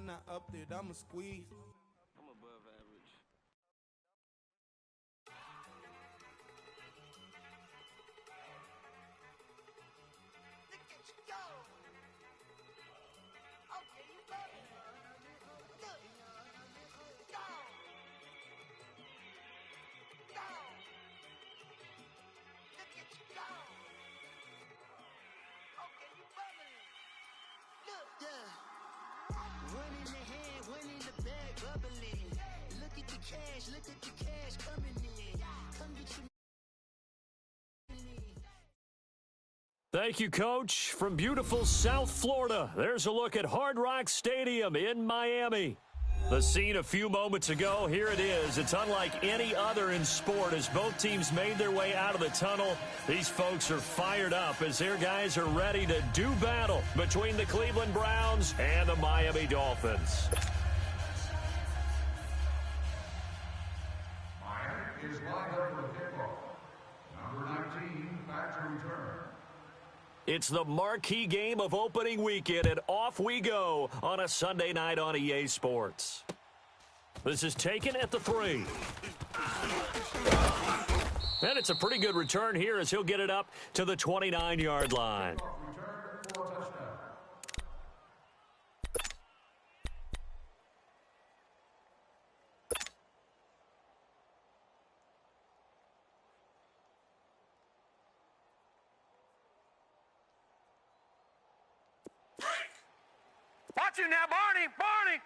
not up there, I'ma squeeze. I'm above average. Look at you go. Okay, you got it. Look. Go. Go. Look at you go. Okay, you bubbling. Look. Yeah. One in the hand, one in the bag, bubbling. Look at the cash coming in. Come get your money. Thank you, Coach. From beautiful South Florida, there's a look at Hard Rock Stadium in Miami. The scene a few moments ago, here it is. It's unlike any other in sport as both teams made their way out of the tunnel. These folks are fired up as their guys are ready to do battle between the Cleveland Browns and the Miami Dolphins. Miami is lined up for kickoff. Number 19, back to return. It's the marquee game of opening weekend, and off we go on a Sunday night on EA Sports. This is taken at the 3. And it's a pretty good return here as he'll get it up to the 29-yard line. Return for a touchdown. Watch him now, Barney! Barney!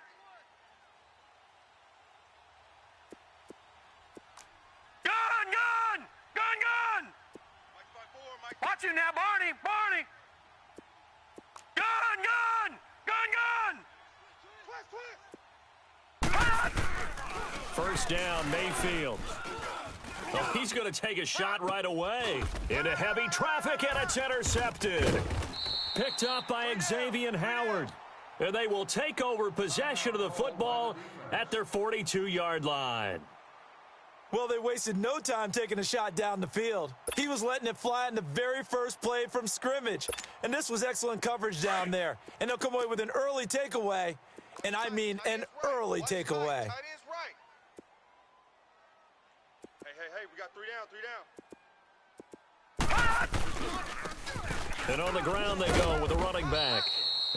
Gun! Gun! Gun! Gun! Watch him now, Barney! Barney! Gun! Gun! Gun! First down, Mayfield. Oh, he's going to take a shot right away. Into heavy traffic, and it's intercepted. Picked up by Xavier Howard. And they will take over possession of the football at their 42-yard line. Well, they wasted no time taking a shot down the field. He was letting it fly in the very first play from scrimmage. And this was excellent coverage down there. And they'll come away with an early takeaway. And I mean an early takeaway. Hey, we got 3 down. And on the ground they go with a running back.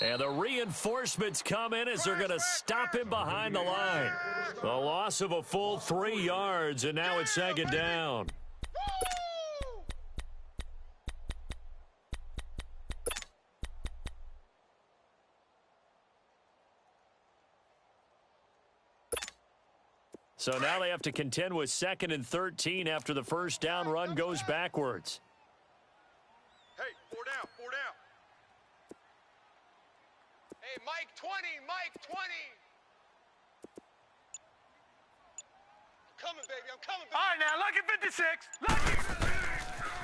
And the reinforcements come in as they're going to stop him behind the line. The loss of a full 3 yards, and now it's second down. So now they have to contend with 2nd and 13 after the first down run goes backwards. Hey, 4 down. Hey, Mike 20, Mike 20. I'm coming, baby, I'm coming. All right, now, lucky 56.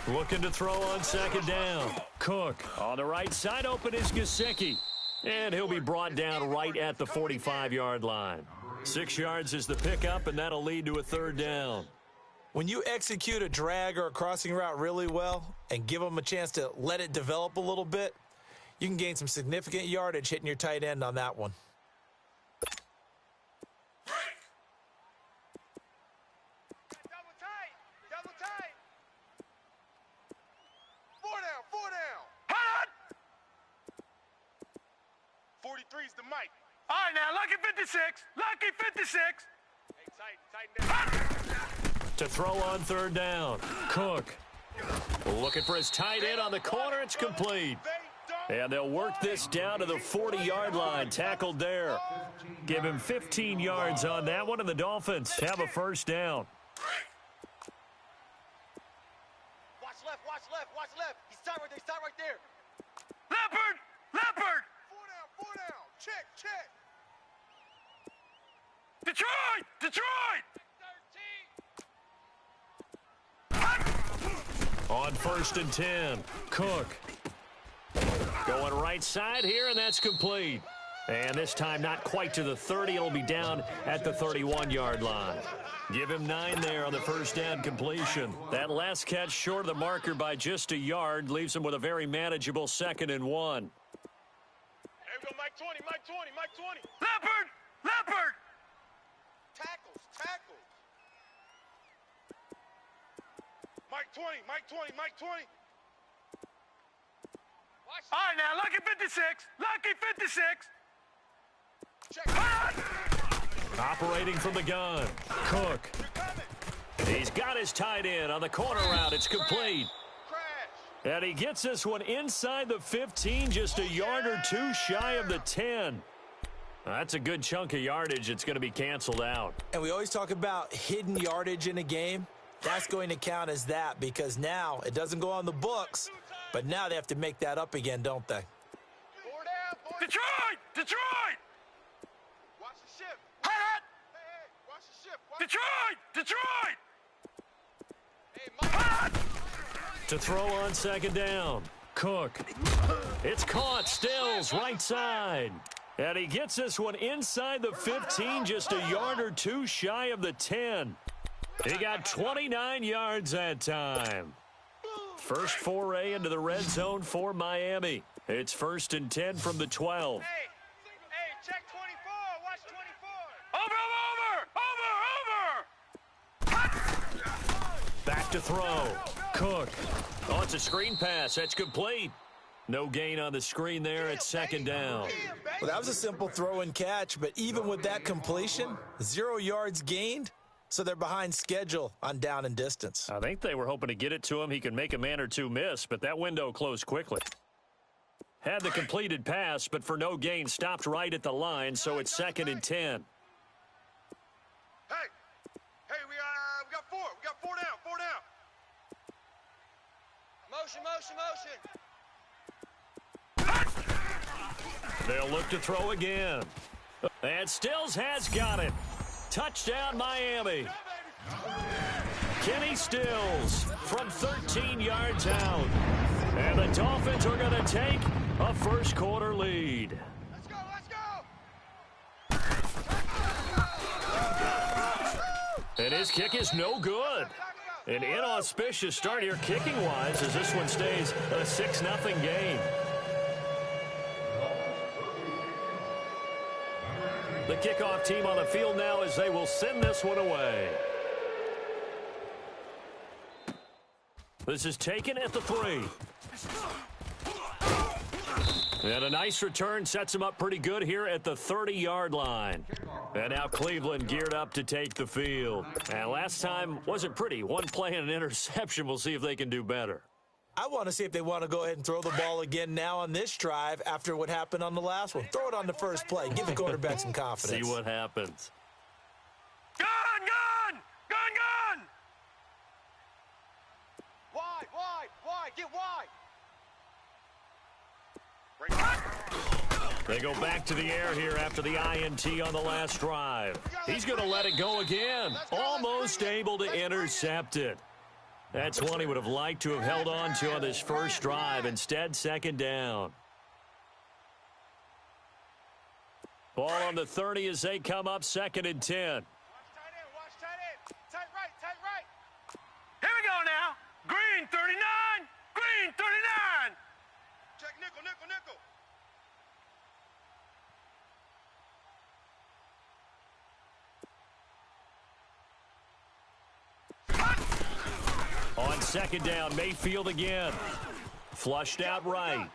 Looking to throw on second down. Cook on the right side, open is Gesicki. And he'll be brought down right at the 45-yard line. 6 yards is the pickup, and that'll lead to a third down. When you execute a drag or a crossing route really well and give them a chance to let it develop a little bit, you can gain some significant yardage hitting your tight end on that one. Double tight. 4 down. Hot! 43's the mic. All right, now, lucky 56. Hey, tighten down. To throw on third down, Cook. Looking for his tight end on the corner. It's complete. And they'll work this down to the 40-yard line, tackled there. Give him 15 yards on that one, and the Dolphins have a first down. Watch left. He's tied right there. Leopard! 4 down. Check. Detroit! 13. On 1st and 10, Cook. Going right side here, and that's complete. And this time not quite to the 30. It'll be down at the 31-yard line. Give him 9 there on the first down completion. That last catch short of the marker by just a yard leaves him with a very manageable 2nd and 1. There we go, Mike 20, Mike 20, Mike 20. Leopard! Leopard! Tackles, tackles. Mike 20, Mike 20, Mike 20. All right, now, lucky 56. Lucky 56. Check. Operating from the gun. Cook. He's got his tight end on the corner route. It's complete. And he gets this one inside the 15, just a yard or two shy of the 10. That's a good chunk of yardage. It's going to be canceled out. And we always talk about hidden yardage in a game. That's going to count as that because now it doesn't go on the books, but now they have to make that up again, don't they? Detroit! Detroit! Watch the ship. Hot! Hey, watch the ship. Detroit! Detroit! Hot! To throw on second down. Cook. It's caught. Stills right side. And he gets this one inside the 15, just a yard or two shy of the 10. He got 29 yards that time. First foray into the red zone for Miami. It's 1st and 10 from the 12. Hey, check 24. Watch 24. Over. Back to throw. Cook. Oh, it's a screen pass. That's complete. No gain on the screen there at second down. Well, that was a simple throw and catch, but even with that completion, 0 yards gained, so they're behind schedule on down and distance. I think they were hoping to get it to him. He could make a man or two miss, but that window closed quickly. Had the completed pass, but for no gain, stopped right at the line, so it's 2nd and 10. Hey, we got 4. We got 4 down. 4 down. Motion. They'll look to throw again. And Stills has got it. Touchdown, Miami. Kenny Stills from 13 yards out. And the Dolphins are going to take a first quarter lead. Let's go. And his kick is no good. An inauspicious start here kicking-wise as this one stays a 6-0 game. The kickoff team on the field now as they will send this one away. This is taken at the 3. And a nice return sets him up pretty good here at the 30-yard line. And now Cleveland geared up to take the field. And last time wasn't pretty. One play and an interception. We'll see if they can do better. I want to see if they want to go ahead and throw the ball again now on this drive after what happened on the last one. Throw it on the first play. Give the quarterback some confidence. See what happens. Gun! Wide. Get wide. They go back to the air here after the INT on the last drive. He's going to let it go again. Almost able to intercept it. That's one he would have liked to have held on to on this first drive. Instead, second down. Ball on the 30 as they come up 2nd and 10. Watch tight end. Tight right. Here we go now. Green 39. Check nickel. On second down, Mayfield again. Flushed out right.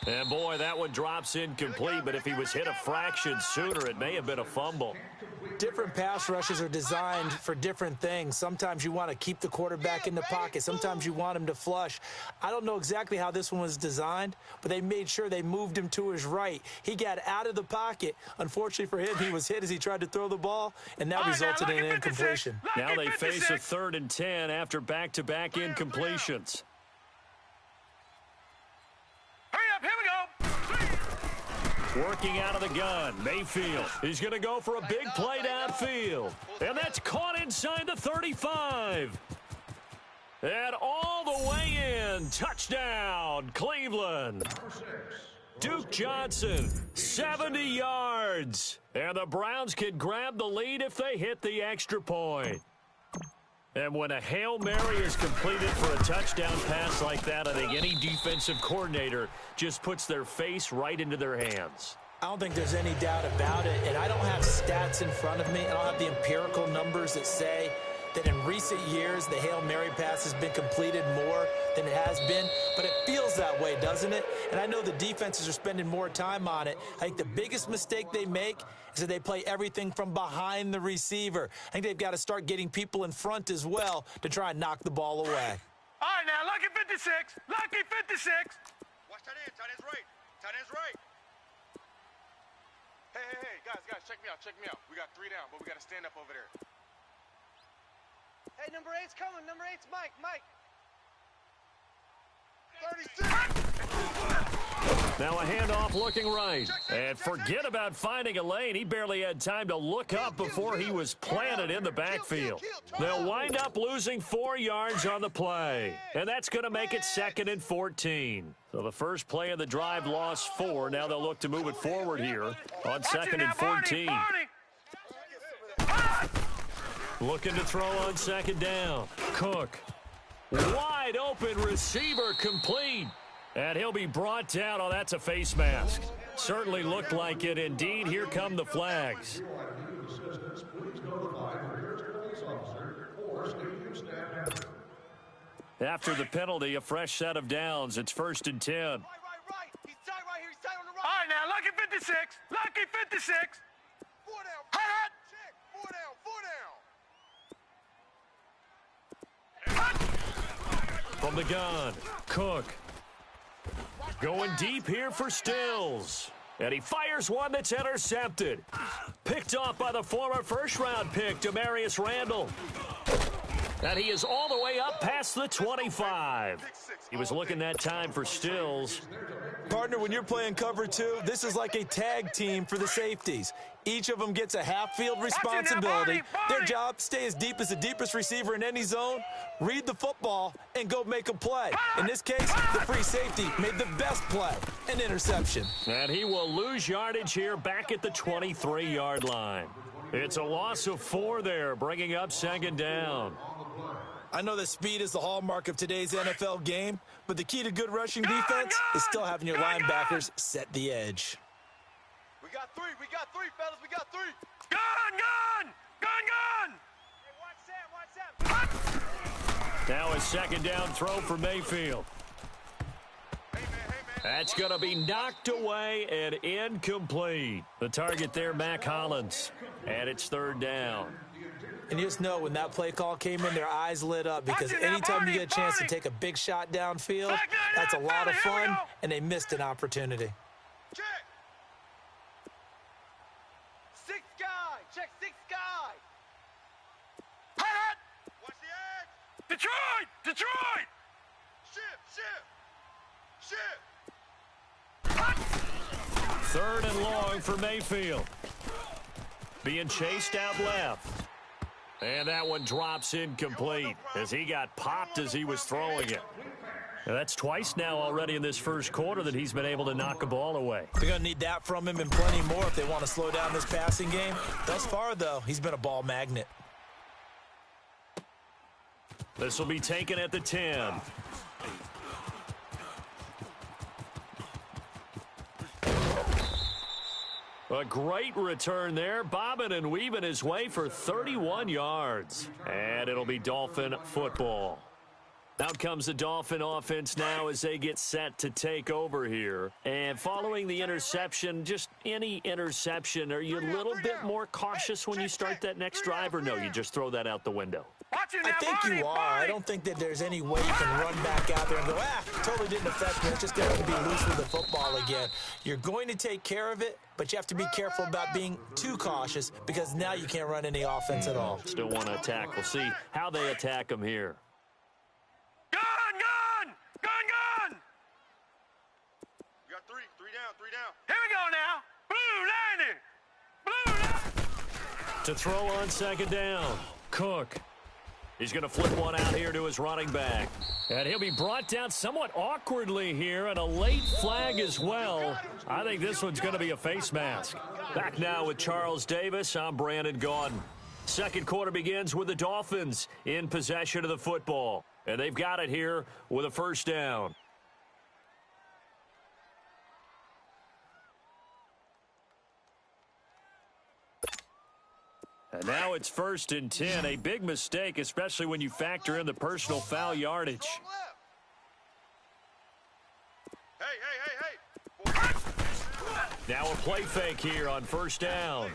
And boy, that one drops incomplete, but if he was hit a fraction sooner, it may have been a fumble. Different pass rushes are designed for different things. Sometimes you want to keep the quarterback in the pocket. Sometimes you want him to flush. I don't know exactly how this one was designed, but they made sure they moved him to his right. He got out of the pocket. Unfortunately for him, he was hit as he tried to throw the ball, and that resulted in an incompletion. Now they face a 3rd and 10 after back-to-back incompletions. Hurry up, here we go. Working out of the gun, Mayfield. He's going to go for a big play downfield. And that's caught inside the 35. And all the way in. Touchdown, Cleveland. Duke Johnson, 70 yards. And the Browns can grab the lead if they hit the extra point. And when a Hail Mary is completed for a touchdown pass like that, I think any defensive coordinator just puts their face right into their hands. I don't think there's any doubt about it, and I don't have stats in front of me. I don't have the empirical numbers that say that in recent years the Hail Mary pass has been completed more than it has been, but it feels that way, doesn't it? And I know the defenses are spending more time on it. I think the biggest mistake they make is that they play everything from behind the receiver. I think they've got to start getting people in front as well to try and knock the ball away. All right, now, lucky 56. Lucky 56. Watch tight end. Tight end's right. Tight end's right. Hey, guys, check me out. We got 3 down, but we got to stand up over there. Hey, number 8's coming. Number 8's Mike. 36. Now a handoff looking right. And forget about finding a lane. He barely had time to look up before he was planted in the backfield. They'll wind up losing 4 yards on the play. And that's going to make it 2nd and 14. So the first play of the drive lost 4. Now they'll look to move it forward here on 2nd and 14. Looking to throw on 2nd down. Cook. Wide open receiver complete. And he'll be brought down. Oh, that's a face mask. Certainly looked like it. Indeed, here come the flags. After the penalty, a fresh set of downs. It's 1st and 10. Right. He's tight right here. He's tight on the right. All right, now, lucky 56. Lucky 56. 4 down. Hot. Check. 4 down. From the gun, Cook. Going deep here for Stills. And he fires one that's intercepted. Picked off by the former first-round pick, Demarius Randall. And he is all the way up past the 25. He was looking that time for Stills. Partner, when you're playing cover 2, this is like a tag team for the safeties. Each of them gets a half-field responsibility. Their job, stay as deep as the deepest receiver in any zone, read the football, and go make a play. In this case, the free safety made the best play, an interception. And he will lose yardage here back at the 23-yard line. It's a loss of 4 there, bringing up 2nd down. I know that speed is the hallmark of today's NFL game, but the key to good rushing defense is still having your linebackers set the edge. We got 3, fellas. We got 3. Gun! Hey, watch Sam. Now a 2nd down throw for Mayfield. Hey, man. That's going to be knocked away and incomplete. The target there, Mac Hollins. And it's 3rd down. And you just know when that play call came in, their eyes lit up because anytime you get a chance to take a big shot downfield, that's a lot of fun, and they missed an opportunity. Check. 6 guy. Check 6 guy. Hot. Watch the edge. Detroit. Ship. 3rd and long for Mayfield. Being chased out left. And that one drops incomplete as he got popped as he was throwing it. Now that's twice now already in this first quarter that he's been able to knock a ball away. They're going to need that from him and plenty more if they want to slow down this passing game. Thus far, though, he's been a ball magnet. This will be taken at the 10. A great return there, bobbing and weaving his way for 31 yards. And it'll be Dolphin football. Out comes the Dolphin offense now as they get set to take over here. And following the interception, just any interception, are you a little bit more cautious when you start that next drive, or no, you just throw that out the window? I think you are. I don't think that there's any way you can run back out there and go, totally didn't affect me. It's just going to be loose with the football again. You're going to take care of it, but you have to be careful about being too cautious because now you can't run any offense at all. Still want to attack. We'll see how they attack him here. Gun! We got 3 down. Here we go now. Blue liner. To throw on 2nd down, Cook. He's going to flip one out here to his running back. And he'll be brought down somewhat awkwardly here, and a late flag as well. I think this one's going to be a face mask. Back now with Charles Davis, I'm Brandon Gaudin. Second quarter begins with the Dolphins in possession of the football. And they've got it here with a first down. And now it's 1st and 10. A big mistake, especially when you factor in the personal foul yardage. Now a play fake here on first down.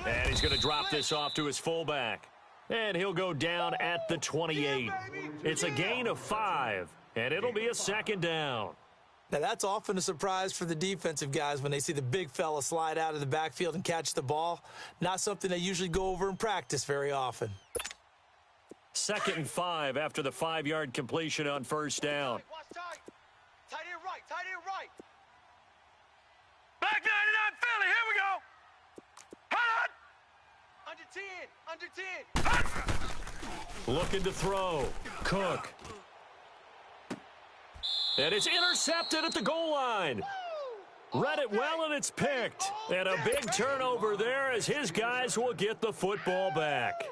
And he's going to drop this off to his fullback. And he'll go down at the 28. It's a gain of 5, and it'll be a second down. Now, that's often a surprise for the defensive guys when they see the big fella slide out of the backfield and catch the ball. Not something they usually go over in practice very often. 2nd and 5 after the 5-yard completion on first down. Tight end right, tight end right. Back 99 Philly, here we go. Hot! Under 10, under 10. Looking to throw. Cook. And it's intercepted at the goal line. Read it well, and it's picked. And a big turnover there as his guys will get the football back.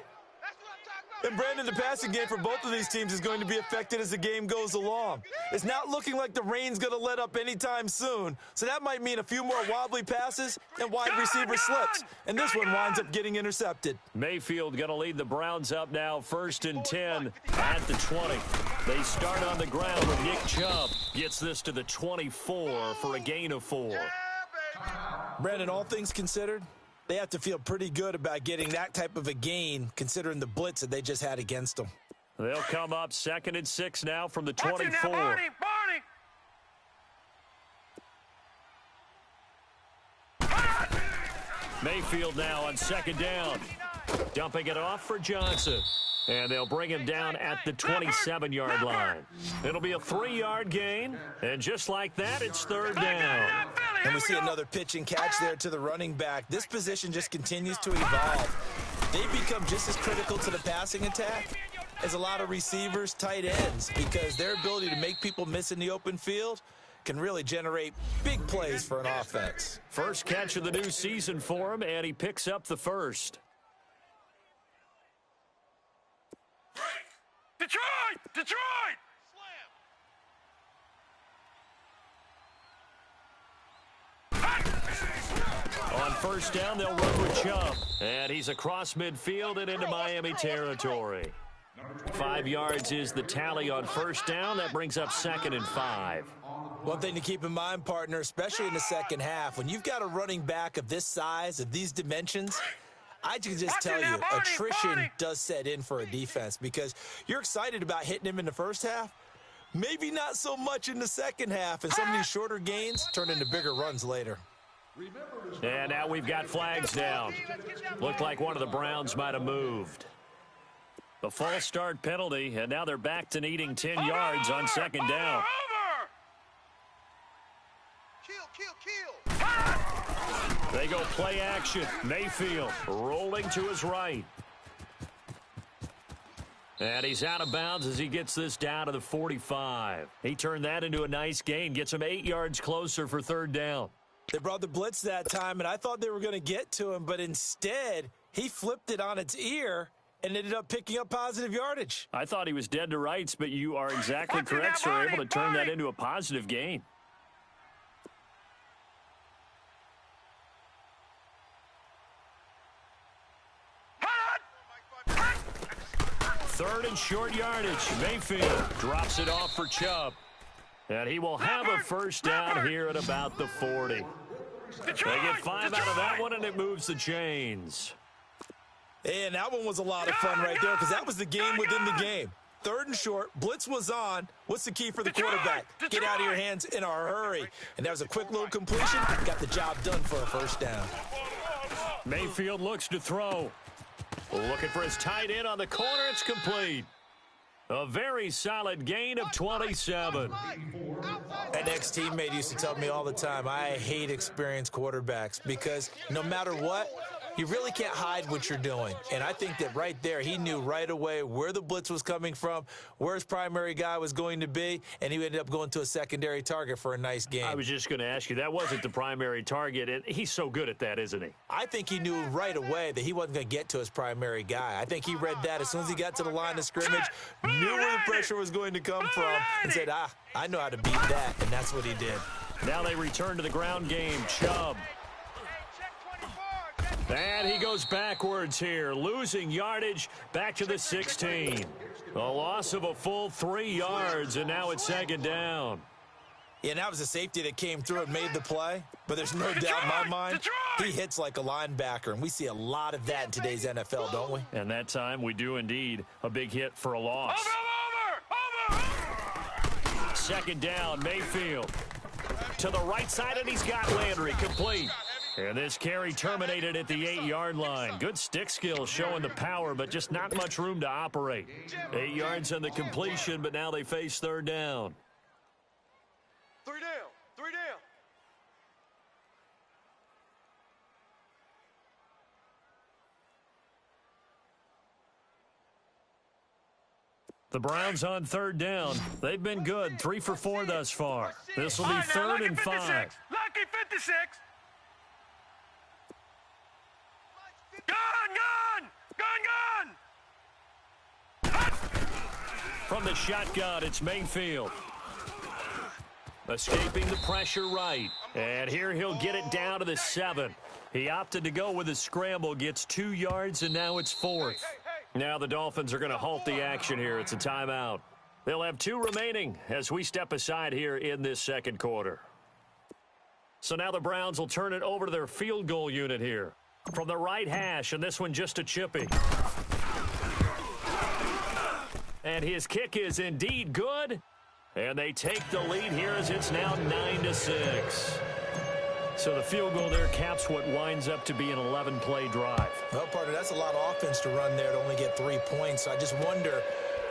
And, Brandon, the passing game for both of these teams is going to be affected as the game goes along. It's not looking like the rain's going to let up anytime soon, so that might mean a few more wobbly passes and wide receiver slips. And this one winds up getting intercepted. Mayfield going to lead the Browns up now, 1st and 10 at the 20. They start on the ground with Nick Chubb. Gets this to the 24 for a gain of 4. Brandon, all things considered, they have to feel pretty good about getting that type of a gain, considering the blitz that they just had against them. They'll come up 2nd and 6 now from the 24. Now, Barney. Mayfield now on 2nd down. Dumping it off for Johnson. And they'll bring him down at the 27-yard line. It'll be a 3-yard gain. And just like that, it's 3rd down. And we see another pitch and catch there to the running back. This position just continues to evolve. They become just as critical to the passing attack as a lot of receivers, tight ends, because their ability to make people miss in the open field can really generate big plays for an offense. First catch of the new season for him, and he picks up the first. Detroit! On first down, they'll run with Chubb. And he's across midfield and into Miami territory. 5 yards is the tally on first down. That brings up 2nd and 5. One thing to keep in mind, partner, especially in the second half, when you've got a running back of this size, of these dimensions, I can just tell you, attrition does set in for a defense because you're excited about hitting him in the first half, maybe not so much in the second half, and some of these shorter gains turn into bigger runs later. And now we've got flags down. Looked like one of the Browns might have moved. A false start penalty, and now they're back to needing 10 yards on 2nd down. Kill. They go play action. Mayfield rolling to his right. And he's out of bounds as he gets this down to the 45. He turned that into a nice gain. Gets him 8 yards closer for 3rd down. They brought the blitz that time, and I thought they were going to get to him, but instead he flipped it on its ear and ended up picking up positive yardage. I thought he was dead to rights, but you are exactly correct, sir. Able to turn that into a positive gain. Third and short yardage. Mayfield drops it off for Chubb. And he will have a first down here at about the 40. They get 5 out of that one, and it moves the chains. And that one was a lot of fun right there because that was the game within the game. 3rd and short, blitz was on. What's the key for the quarterback? Get out of your hands in a hurry. And that was a quick little completion. Got the job done for a first down. Mayfield looks to throw. Looking for his tight end on the corner. It's complete. A very solid gain of 27. An ex-teammate used to tell me all the time, I hate experienced quarterbacks because no matter what, You really can't hide what you're doing. And I think that right there, he knew right away where the blitz was coming from, where his primary guy was going to be, and he ended up going to a secondary target for a nice game. I was just going to ask you, that wasn't the primary target, and he's so good at that, isn't he? I think he knew right away that he wasn't going to get to his primary guy. I think he read that as soon as he got to the line of scrimmage, knew where the pressure was going to come from, and said, I know how to beat that, and that's what he did. Now they return to the ground game. Chubb. And he goes backwards here, losing yardage back to the 16. A loss of a full 3 yards, and now it's second down. Yeah, and that was a safety that came through and made the play. But there's no doubt in my mind, he hits like a linebacker, and we see a lot of that in today's NFL, don't we? And that time we do indeed a big hit for a loss. Over! Second down, Mayfield. To the right side, and he's got Landry complete. And this carry terminated at the 8-yard line. Good stick skills showing the power, but just not much room to operate. 8 yards on the completion, but now they face third down. 3 down. 3 down. The Browns on third down. They've been good, 3 for 4 thus far. This will be All right, now, 3rd and 5. Lucky 56. Gun! From the shotgun, it's Mayfield. Escaping the pressure right. And here he'll get it down to the 7. He opted to go with a scramble, gets 2 yards, and now it's 4th. Now the Dolphins are going to halt the action here. It's a timeout. They'll have 2 remaining as we step aside here in this second quarter. So now the Browns will turn it over to their field goal unit here. From the right hash, and this one just a chippy. And his kick is indeed good. And they take the lead here as it's now 9-6. So the field goal there caps what winds up to be an 11-play drive. Well, partner, that's a lot of offense to run there to only get 3 points. So I just wonder,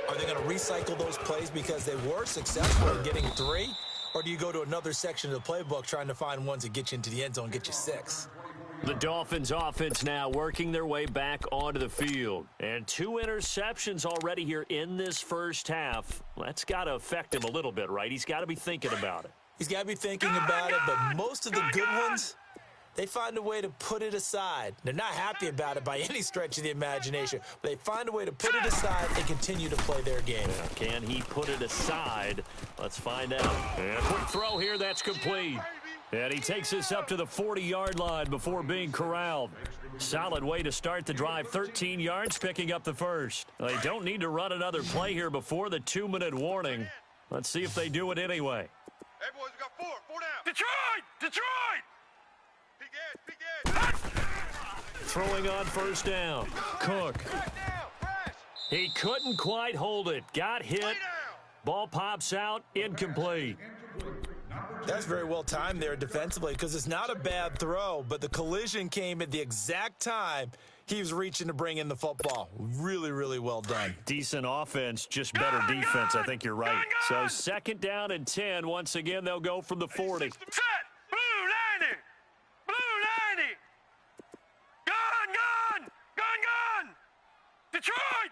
are they going to recycle those plays because they were successful in getting 3? Or do you go to another section of the playbook trying to find ones that get you into the end zone and get you 6? The Dolphins offense now working their way back onto the field. And 2 interceptions already here in this first half. That's got to affect him a little bit, right? He's got to be thinking about it. He's got to be thinking about it, but most of the good ones, they find a way to put it aside. They're not happy about it by any stretch of the imagination, but they find a way to put it aside and continue to play their game. Can he put it aside? Let's find out. And a quick throw here, that's complete. And he takes this up to the 40-yard line before being corralled. Solid way to start the drive. 13 yards, picking up the first. They don't need to run another play here before the 2-minute warning. Let's see if they do it anyway. Hey, boys, we got 4. 4 down. Detroit! Peek edge. Throwing on first down. Cook. Crash down. Crash. He couldn't quite hold it. Got hit. Lay down. Ball pops out. Incomplete. That's very well timed there defensively because it's not a bad throw, but the collision came at the exact time he was reaching to bring in the football. Really, really well done. Decent offense, just better defense. I think you're right. So second down and 10. Once again, they'll go from the 40. Set! Blue 90! Blue 90! Gun! Detroit!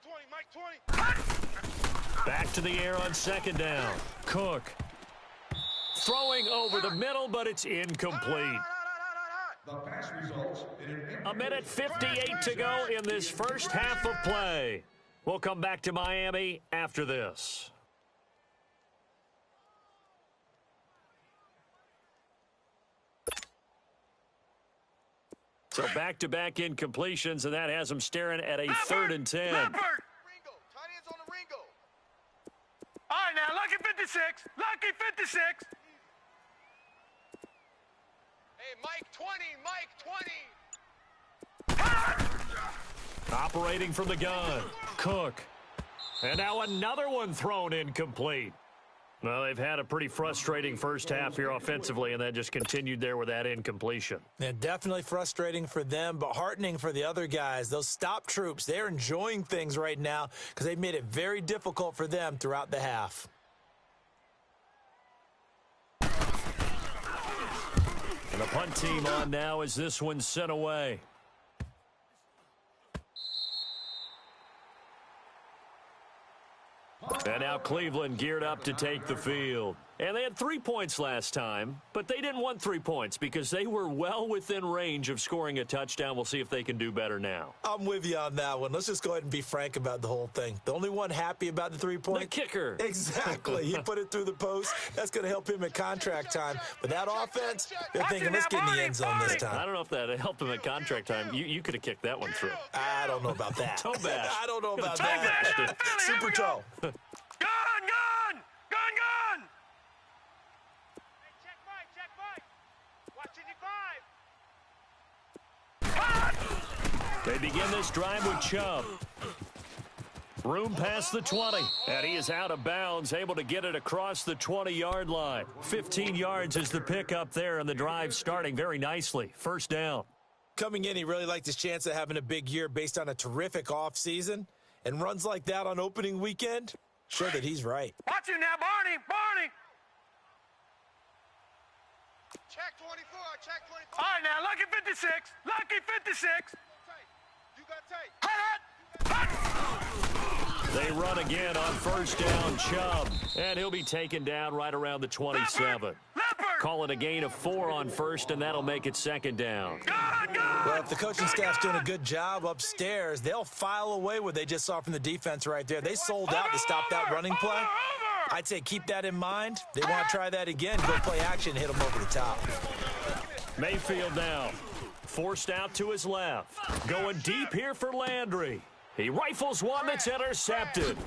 20. Mike 20. Back to the air on second down. Cook. Throwing over the middle, but it's incomplete. The pass results in an A minute 58 to go in this first half of play. We'll come back to Miami after this. So back-to-back incompletions, and that has them staring at a 3rd and 10. Ringo. Tight ends on the Ringo. All right, now, lucky 56. Lucky 56. Hey, Mike 20. Operating from the gun. Cook. And now another one thrown incomplete. Well, they've had a pretty frustrating first half here offensively, and that just continued there with that incompletion. Yeah, definitely frustrating for them, but heartening for the other guys. Those stop troops, they're enjoying things right now because they've made it very difficult for them throughout the half. And the punt team on now as this one's sent away. And now Cleveland geared up to take the field. And they had 3 points last time, but they didn't want 3 points because they were well within range of scoring a touchdown. We'll see if they can do better now. I'm with you on that one. Let's just go ahead and be frank about the whole thing. The only one happy about the 3 point? The kicker. Exactly. He put it through the post. That's going to help him at contract time. But that offense, they're thinking, let's get in the end zone this time. I don't know if that helped him at contract time. You could have kicked that one through. I don't know about that. Toe bash. I don't know about Toe that. bash. Super toe. Gun! Hey, check Mike. Watching your 5. They begin this drive with Chubb. Room past the 20, and he is out of bounds, able to get it across the 20-yard line. 15 yards is the pickup there, and the drive starting very nicely. First down. Coming in, he really liked his chance of having a big year based on a terrific offseason. And runs like that on opening weekend, show that he's right. Watch him now, Barney! Check 24. Check 24. All right, now, lucky 56. Lucky 56. You got tape. They run again on first down, Chubb. And he'll be taken down right around the 27. Leopard! Call it a gain of 4 on first, and that'll make it second down. Well, if the coaching staff's doing a good job upstairs, they'll file away what they just saw from the defense right there. They sold out to stop that running play. I'd say keep that in mind. They want to try that again, go play action, hit them over the top. Mayfield now. Forced out to his left. Going deep here for Landry. He rifles one that's intercepted.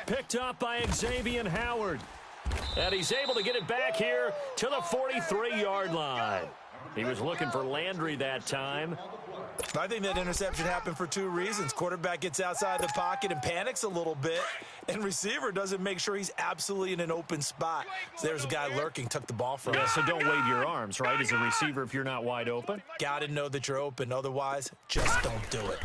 Picked up by Xavier Howard. And he's able to get it back here to the 43-yard line. He was looking for Landry that time. I think that interception happened for 2 reasons. Quarterback gets outside the pocket and panics a little bit, and receiver doesn't make sure he's absolutely in an open spot. So there's a guy lurking, took the ball from him. Yeah, so don't wave your arms, right, as a receiver if you're not wide open. Got to know that you're open. Otherwise, just don't do it.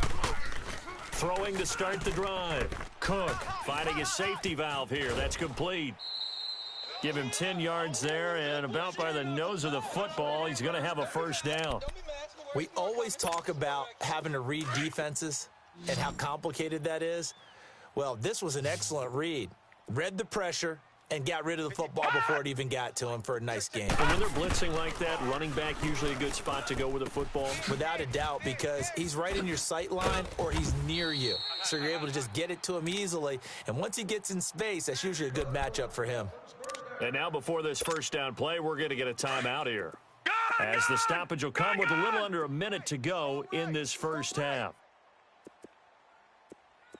Throwing to start the drive. Cook finding his safety valve here. That's complete. Give him 10 yards there, and about by the nose of the football, he's going to have a first down. We always talk about having to read defenses and how complicated that is. Well, this was an excellent read. Read the pressure and got rid of the football before it even got to him for a nice game. And when they're blitzing like that, running back usually a good spot to go with the football? Without a doubt, because he's right in your sight line or he's near you. So you're able to just get it to him easily. And once he gets in space, that's usually a good matchup for him. And now before this first down play, we're going to get a timeout here, as the stoppage will come with a little under a minute to go in this first half.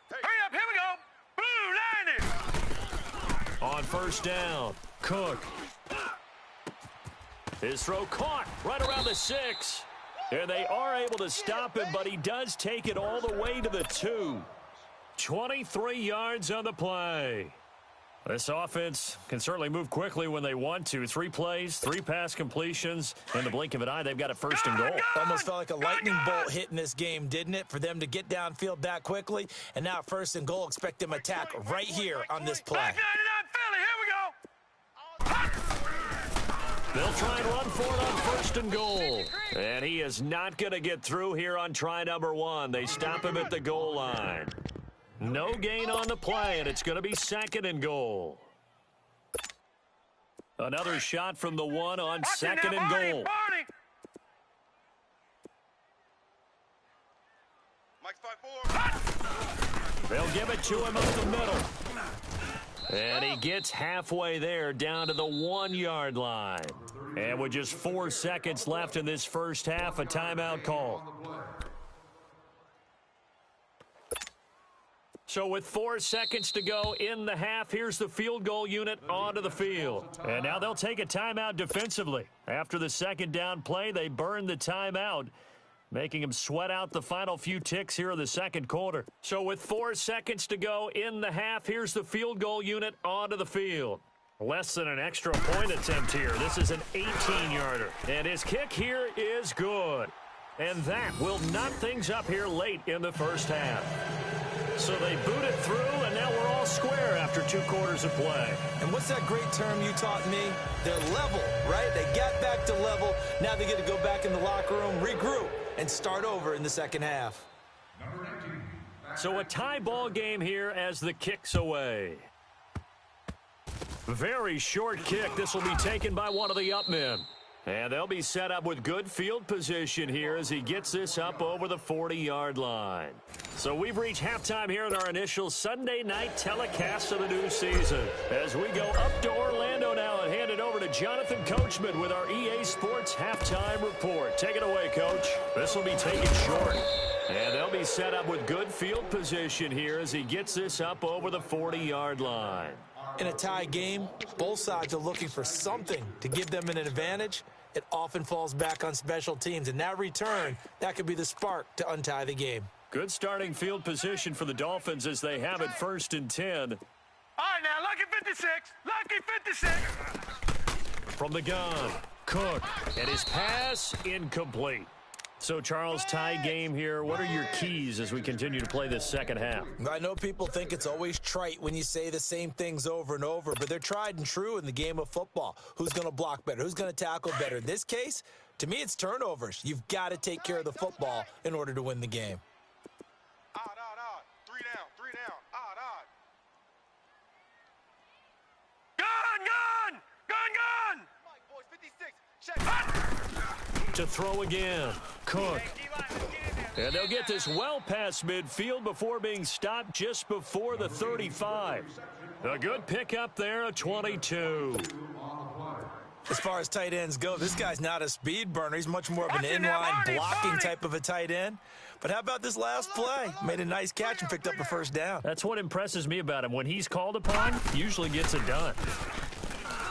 Hurry up, here we go. Blue 90. On first down, Cook. His throw caught right around the 6. And they are able to stop him, but he does take it all the way to the 2. 23 yards on the play. This offense can certainly move quickly when they want to. 3 plays, 3 pass completions. In the blink of an eye, they've got it first and goal. Almost felt like a lightning bolt hit in this game, didn't it? For them to get downfield that quickly. And now first and goal, expect them to attack right here on this play. Back 99 Philly, here we go. They'll try and run for it on first and goal. And he is not going to get through here on try number 1. They stop him at the goal line. No gain on the play, and it's going to be second and goal. Another shot from the 1 on second and goal. Mike's 5-4. They'll give it to him up the middle. And he gets halfway there down to the 1-yard line. And with just 4 seconds left in this first half, a timeout call. So with 4 seconds to go in the half, here's the field goal unit onto the field. And now they'll take a timeout defensively. After the second down play, they burn the timeout, making them sweat out the final few ticks here in the second quarter. So with 4 seconds to go in the half, here's the field goal unit onto the field. Less than an extra point attempt here. This is an 18-yarder. And his kick here is good. And that will knot things up here late in the first half. So they boot it through, and now we're all square after 2 quarters of play. And what's that great term you taught me? They're level, right? They got back to level. Now they get to go back in the locker room, regroup, and start over in the second half. So a tie ball game here as the kick's away. Very short kick. This will be taken by one of the up men. And they'll be set up with good field position here as he gets this up over the 40-yard line. So we've reached halftime here in our initial Sunday night telecast of the new season. As we go up to Orlando now and hand it over to Jonathan Coachman with our EA Sports halftime report. Take it away, Coach. This will be taken short. And they'll be set up with good field position here as he gets this up over the 40-yard line. In a tie game, both sides are looking for something to give them an advantage. It often falls back on special teams. And that return, that could be the spark to untie the game. Good starting field position for the Dolphins as they have it 1st and 10. All right, now, lucky 56. Lucky 56. From the gun, Cook. And his pass incomplete. So, Charles, tie game here. What are your keys as we continue to play this second half? I know people think it's always trite when you say the same things over and over, but they're tried and true in the game of football. Who's going to block better? Who's going to tackle better? In this case, to me, it's turnovers. You've got to take care of the football in order to win the game. Odd. 3 down. Odd. Gun! Mike, boys, 56. Check. To throw again, Cook. And they'll get this well past midfield before being stopped just before the 35. A good pickup there, a 22. As far as tight ends go, this guy's not a speed burner. He's much more of an inline blocking type of a tight end. But how about this last play? Made a nice catch and picked up a first down. That's what impresses me about him. When he's called upon, usually gets it done.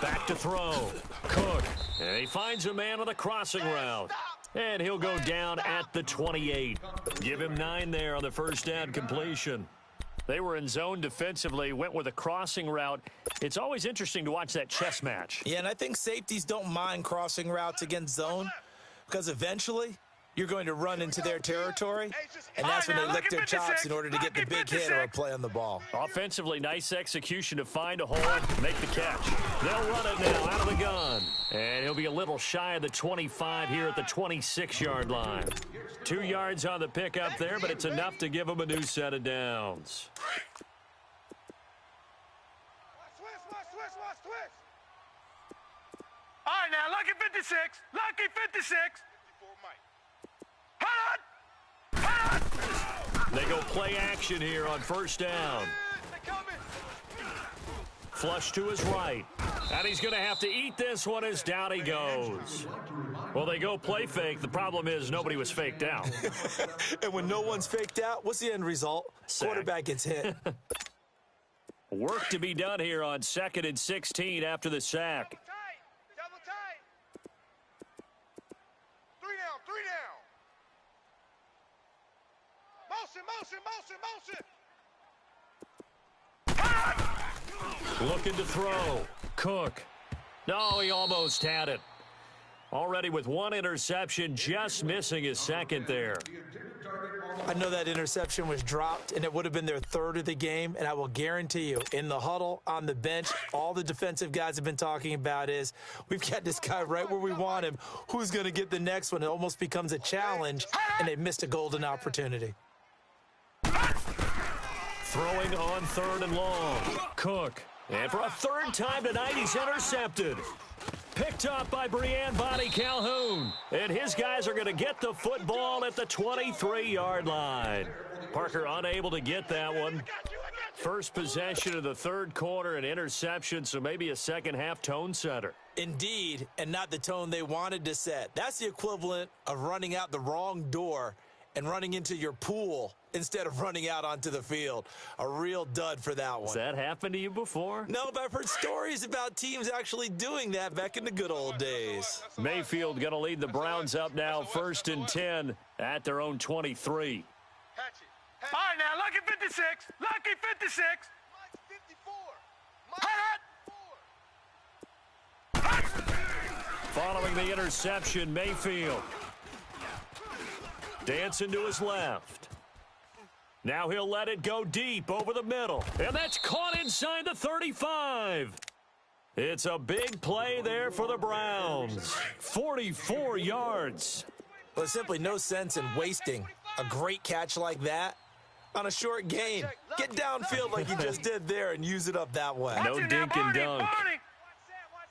Back to throw. Cook. And he finds a man on the crossing route. And he'll go down at the 28. Give him 9 there on the first down completion. They were in zone defensively, went with a crossing route. It's always interesting to watch that chess match. Yeah, and I think safeties don't mind crossing routes against zone because eventually you're going to run into their territory, and that's when they lick their chops in order to get the big hit or a play on the ball. Offensively, nice execution to find a hole, make the catch. They'll run it now out of the gun. And he'll be a little shy of the 25 here at the 26-yard line. 2 yards on the pickup there, but it's enough to give him a new set of downs. Switch. All right, now, lucky 56. Lucky 56. 54, Mike. They go play action here on first down. They're coming. Flush to his right. And he's going to have to eat this one as down he goes. Well, they go play fake. The problem is nobody was faked out. And when no one's faked out, what's the end result? Sack. Quarterback gets hit. Work to be done here on 2nd and 16 after the sack. Double tight. 3 down. Motion. Looking to throw. Cook. No, he almost had it. Already with 1 interception, just missing his second there. I know that interception was dropped, and it would have been their 3rd of the game, and I will guarantee you, in the huddle, on the bench, all the defensive guys have been talking about is, we've got this guy right where we want him. Who's going to get the next one? It almost becomes a challenge, and they missed a golden opportunity. Throwing on 3rd and long. Cook. And for a 3rd time tonight, he's intercepted. Picked up by Brian Bonnie Calhoun. And his guys are going to get the football at the 23-yard line. Parker unable to get that one. First possession of the 3rd quarter, an interception, so maybe a second-half tone setter. Indeed, and not the tone they wanted to set. That's the equivalent of running out the wrong door and running into your pool instead of running out onto the field. A real dud for that one. Has that happened to you before? No, but I've heard stories about teams actually doing that back in the good old days. Mayfield going to lead the Browns up now, 1st and 10 at their own 23. All right, now, lucky 56. Lucky 56. Mike's 54. Following the interception, Mayfield. Dancing to his left. Now he'll let it go deep over the middle. And that's caught inside the 35. It's a big play there for the Browns. 44 yards. Well, there's simply no sense in wasting a great catch like that on a short gain. Get downfield like you just did there and use it up that way. No dink and dunk. Watch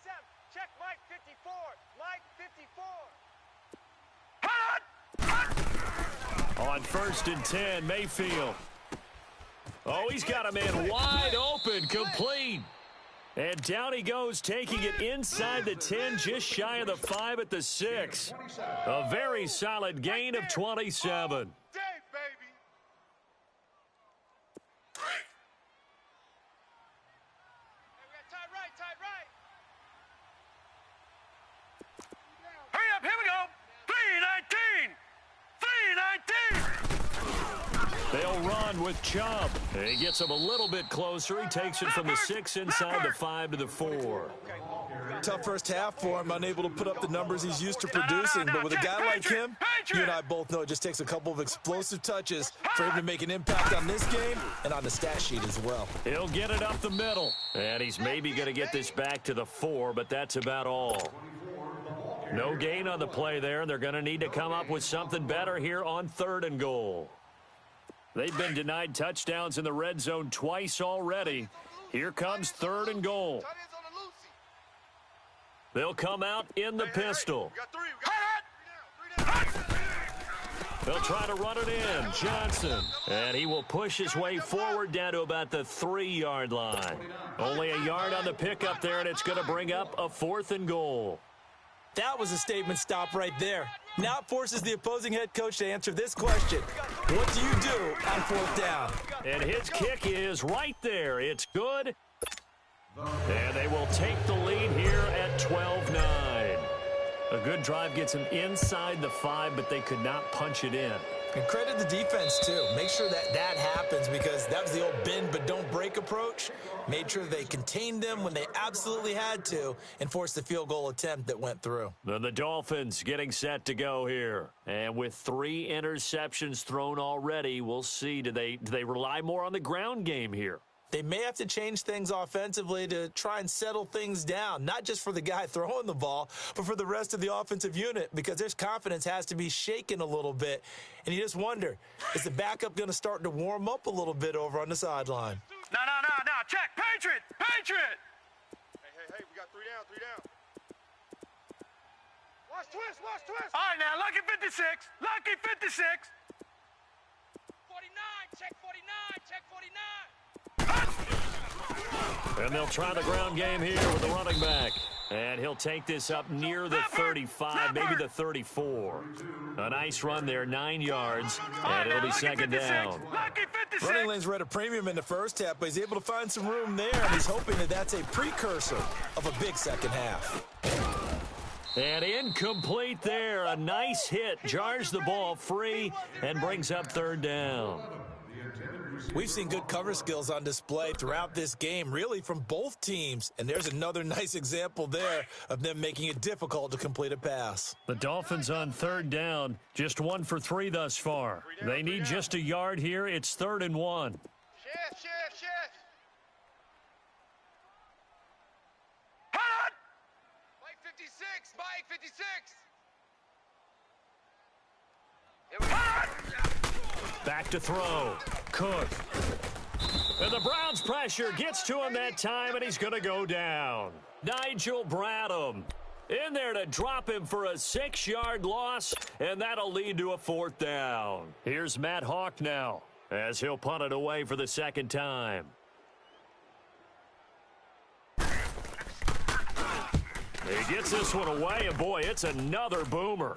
Sam. Check Mike 54. Mike 54. On 1st and 10, Mayfield. Oh, he's got a man wide open, complete. And down he goes, taking it inside the 10, just shy of the 5 at the 6. A very solid gain of 27. Day, baby. Hey, we got tight right. Hurry up, here we go. 3:19. They'll run with Chubb. He gets him a little bit closer. He takes it from the 6 inside the 5 to the 4. Tough first half for him, unable to put up the numbers he's used to producing. But with a guy like him, you and I both know it just takes a couple of explosive touches for him to make an impact on this game and on the stat sheet as well. He'll get it up the middle. And he's maybe going to get this back to the 4, but that's about all. No gain on the play there. They're going to need to come up with something better here on 3rd and goal. They've been denied touchdowns in the red zone twice already. Here comes 3rd and goal. Tight ends on the loosey. They'll come out in the pistol. We got three. Three down. They'll try to run it in. Johnson. And he will push his way forward down to about the 3-yard line. Only a yard on the pickup there, and it's going to bring up a 4th and goal. That was a statement stop right there. Now it forces the opposing head coach to answer this question. What do you do on 4th down? And his kick is right there. It's good. And they will take the lead here at 12-9. A good drive gets them inside the 5, but they could not punch it in. And credit the defense, too. Make sure that happens because that was the old bend but don't break approach. Made sure they contained them when they absolutely had to and forced the field goal attempt that went through. The Dolphins getting set to go here. And with 3 interceptions thrown already, we'll see. Do they rely more on the ground game here? They may have to change things offensively to try and settle things down, not just for the guy throwing the ball, but for the rest of the offensive unit, because their confidence has to be shaken a little bit. And you just wonder, is the backup going to start to warm up a little bit over on the sideline? No. Check. Patriot. Hey, we got 3 down. Watch twist. All right, now, lucky 56. 49, check 49. And they'll try the ground game here with the running back. And he'll take this up near the 35, maybe the 34. A nice run there, 9 yards, and it'll be 2nd down. Lucky 56. Running lanes were at a premium in the first half, but he's able to find some room there, and he's hoping that that's a precursor of a big second half. And incomplete there. A nice hit. Jars the ball free and brings up 3rd down. We've seen good cover skills on display throughout this game, really from both teams. And there's another nice example there of them making it difficult to complete a pass. The Dolphins on 3rd down, just 1 for 3 thus far. They need just a yard here. It's 3rd and 1. Chef. Hot. Mike 56. Back to throw. Cook. And the Browns' pressure gets to him that time, and he's going to go down. Nigel Bradham in there to drop him for a 6-yard loss, and that'll lead to a 4th down. Here's Matt Hawk now as he'll punt it away for the 2nd time. He gets this one away, and boy, it's another boomer.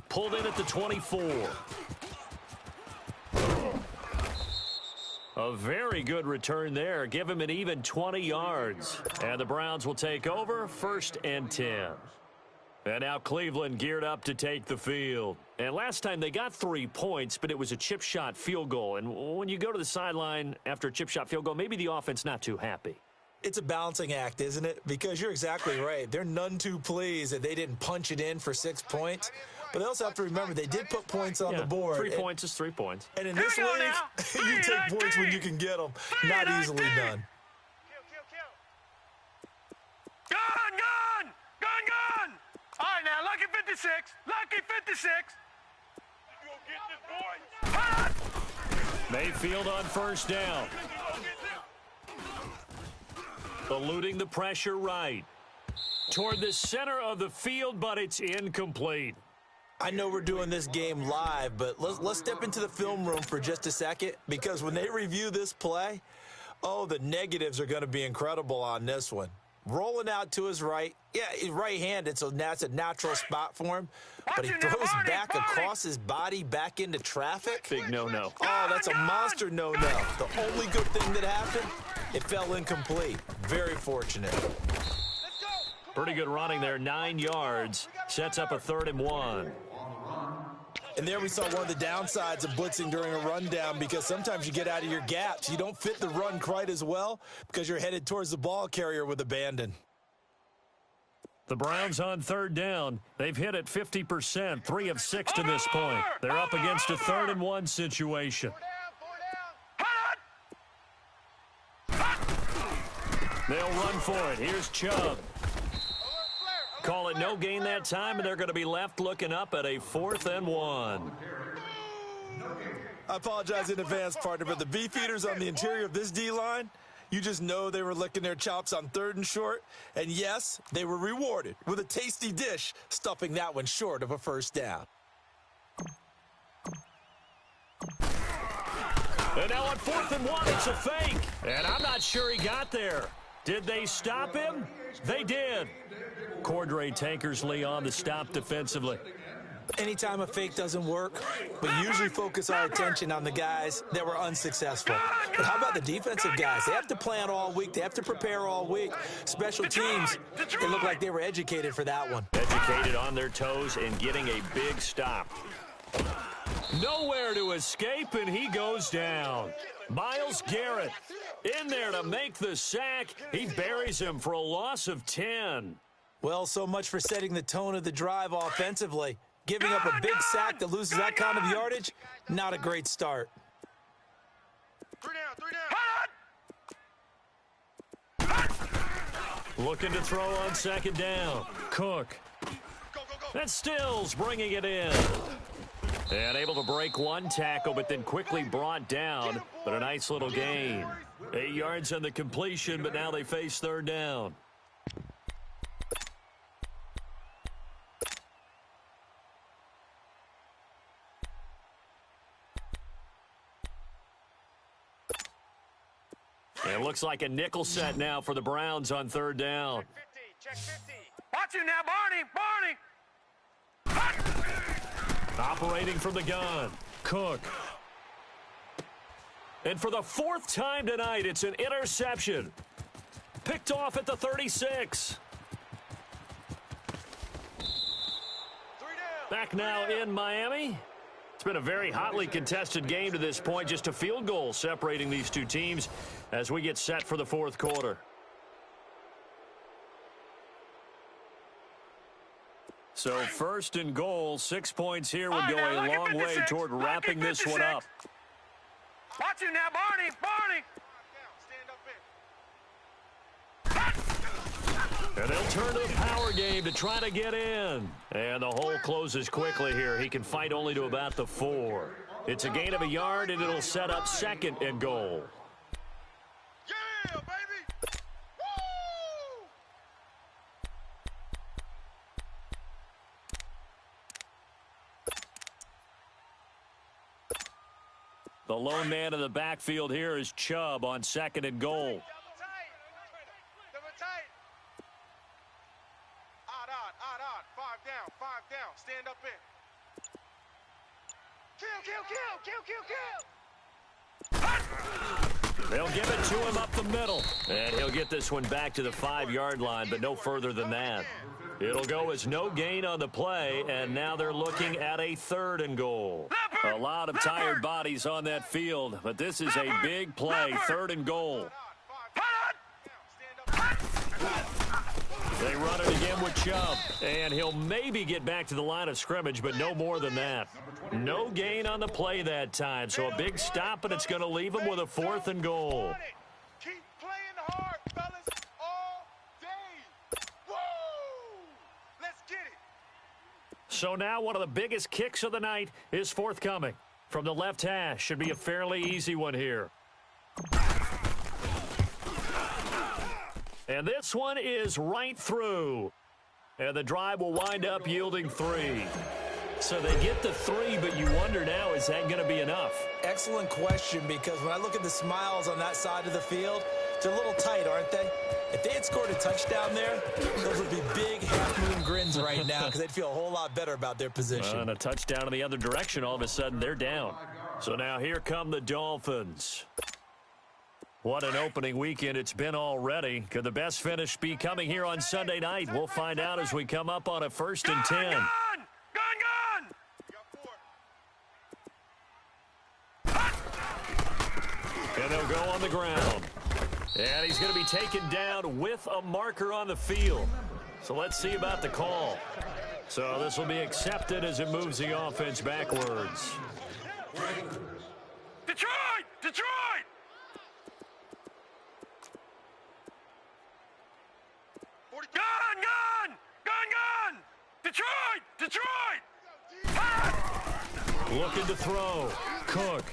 Pulled in at the 24. A very good return there. Give him an even 20 yards. And the Browns will take over 1st and 10. And now Cleveland geared up to take the field. And last time they got 3 points, but it was a chip shot field goal. And when you go to the sideline after a chip shot field goal, maybe the offense not too happy. It's a balancing act, isn't it? Because you're exactly right. They're none too pleased that they didn't punch it in for 6 points. But they also have to remember they did put points on the board. 3 points is 3 points. And in this league, you take points when you can get them. Not easily done. Gun! All right, now, lucky 56. Lucky 56. You gonna get this, boy? Mayfield on first down. Eluding the pressure right. Toward the center of the field, but it's incomplete. I know we're doing this game live, but let's step into the film room for just a second, because when they review this play, the negatives are going to be incredible on this one. Rolling out to his right. Yeah, he's right-handed, so that's a natural spot for him. But he throws back across his body back into traffic. Big no-no. Oh, that's a monster no-no. The only good thing that happened, it fell incomplete. Very fortunate. Pretty good running there, 9 yards. Sets up a 3rd and 1. And there we saw one of the downsides of blitzing during a rundown, because sometimes you get out of your gaps. You don't fit the run quite as well because you're headed towards the ball carrier with abandon. The Browns on 3rd down. They've hit it 50%, 3 of 6 to this point. They're up against a 3rd and 1 situation. They'll run for it. Here's Chubb. Call it no gain that time, and they're going to be left looking up at a 4th and 1. I apologize in advance, partner, but the beefeaters on the interior of this D-line, you just know they were licking their chops on 3rd and short. And yes, they were rewarded with a tasty dish, stuffing that one short of a first down. And now on 4th and 1, it's a fake. And I'm not sure he got there. Did they stop him? They did. Cordray Tankersley on the stop defensively. Anytime a fake doesn't work, we usually focus our attention on the guys that were unsuccessful. But how about the defensive guys? They have to plan all week. They have to prepare all week. Special teams, they look like they were educated for that one. Educated on their toes and getting a big stop. Nowhere to escape, and he goes down. Myles Garrett in there to make the sack. He buries him for a loss of 10. Well, so much for setting the tone of the drive offensively. Giving up a big sack that loses that kind of yardage, not a great start. 3 down. Looking to throw on 2nd down. Cook. That's Stills bringing it in. And able to break one tackle, but then quickly brought down. But a nice little gain. 8 yards on the completion, but now they face 3rd down. It looks like a nickel set now for the Browns on 3rd down. Check 50. Watch you now, Barney. Operating from the gun. Cook. And for the 4th time tonight, it's an interception. Picked off at the 36. Back now in Miami. It's been a very hotly contested game to this point. Just a field goal separating these two teams as we get set for the 4th quarter. So 1st and goal, 6 points here would go a long way toward wrapping this one up. Watch you now, Barney. And they'll turn to the power game to try to get in. And the hole closes quickly here. He can fight only to about the 4. It's a gain of a yard, and it'll set up 2nd and goal. Yeah, baby. Woo! The lone man in the backfield here is Chubb on 2nd and goal. Double tight. Odd. 5 down. Stand up in. Kill. They'll give it to him up the middle. And he'll get this one back to the 5-yard line, but no further than that. It'll go as no gain on the play, and now they're looking at a 3rd and goal. A lot of tired bodies on that field, but this is a big play, 3rd and goal. They run it again with Chubb, and he'll maybe get back to the line of scrimmage, but no more than that. No gain on the play that time, so a big stop, and it's going to leave him with a 4th and goal. Keep playing hard, fellas, all day. Woo! Let's get it. So now one of the biggest kicks of the night is forthcoming. From the left hash, should be a fairly easy one here. And this one is right through. And the drive will wind up yielding 3. So they get the 3, but you wonder now, is that going to be enough? Excellent question, because when I look at the smiles on that side of the field, they're a little tight, aren't they? If they had scored a touchdown there, those would be big half-moon grins right now because they'd feel a whole lot better about their position. And a touchdown in the other direction, all of a sudden they're down. So now here come the Dolphins. What an opening weekend it's been already. Could the best finish be coming here on Sunday night? We'll find out as we come up on a 1st and 10. Gun! And they'll go on the ground. And he's going to be taken down with a marker on the field. So let's see about the call. So this will be accepted as it moves the offense backwards. Detroit! Detroit! Gun! Gun! Gun! Gun! Detroit! Detroit! Looking to throw. Cook.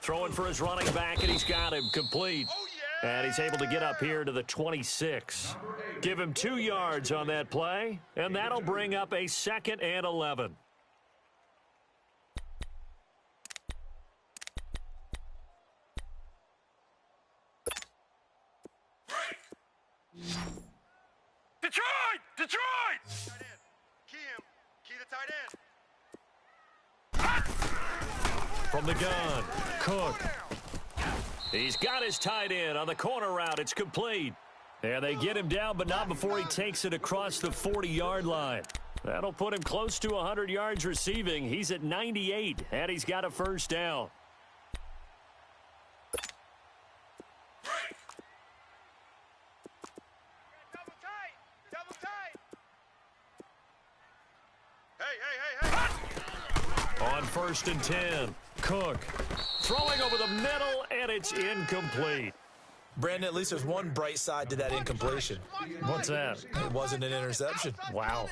Throwing for his running back, and he's got him complete. And he's able to get up here to the 26. Give him 2 yards on that play, and that'll bring up a 2nd and 11. Detroit! Detroit! Key the tight end. From the gun, Cook. He's got his tight end on the corner route. It's complete. And they get him down, but not before he takes it across the 40-yard line. That'll put him close to 100 yards receiving. He's at 98, and he's got a 1st down. Double tight! Double tight! Hey! On 1st and 10, Cook. Throwing over the middle, and it's incomplete. Brandon, at least there's one bright side to that incompletion. What's that? It wasn't an interception. Wow.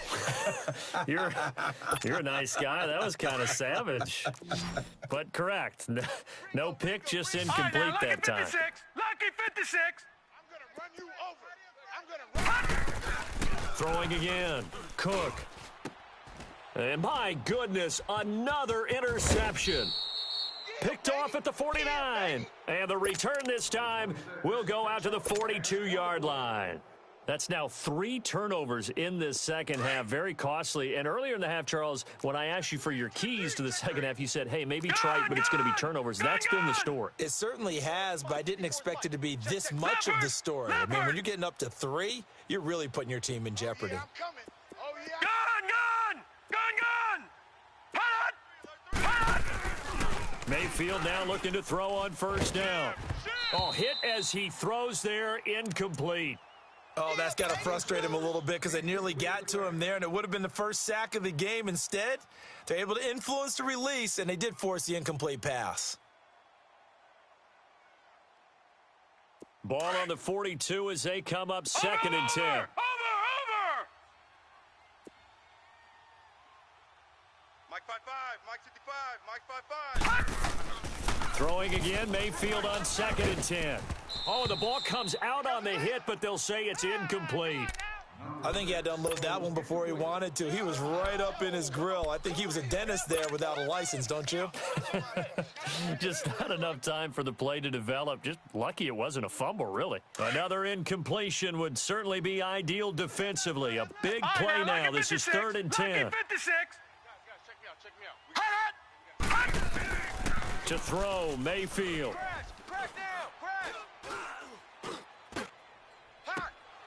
You're a nice guy. That was kind of savage. But correct. No pick, just incomplete that time. Lucky 56! I'm gonna run you over. I'm gonna run. Throwing again. Cook. And my goodness, another interception. Picked off at the 49. And the return this time will go out to the 42-yard line. That's now 3 turnovers in this second half. Very costly. And earlier in the half, Charles, when I asked you for your keys to the second half, you said, hey, maybe try it, but it's going to be turnovers. That's been the story. It certainly has, but I didn't expect it to be this much of the story. I mean, when you're getting up to 3, you're really putting your team in jeopardy. I'm coming. Oh, yeah. Gun! Mayfield now looking to throw on 1st down. Oh, hit as he throws there, incomplete. Oh, that's got to frustrate him a little bit because they nearly got to him there, and it would have been the first sack of the game. Instead, they're able to influence the release, and they did force the incomplete pass. Ball on the 42 as they come up 2nd and 10. Over! Mike 5-5, Mike 55, Mike 5-5. Throwing again, Mayfield on 2nd and 10. Oh, the ball comes out on the hit, but they'll say it's incomplete. I think he had to unload that one before he wanted to. He was right up in his grill. I think he was a dentist there without a license, don't you? Just not enough time for the play to develop. Just lucky it wasn't a fumble, really. Another incompletion would certainly be ideal defensively. A big play now. This is 3rd and 10. To throw, Mayfield.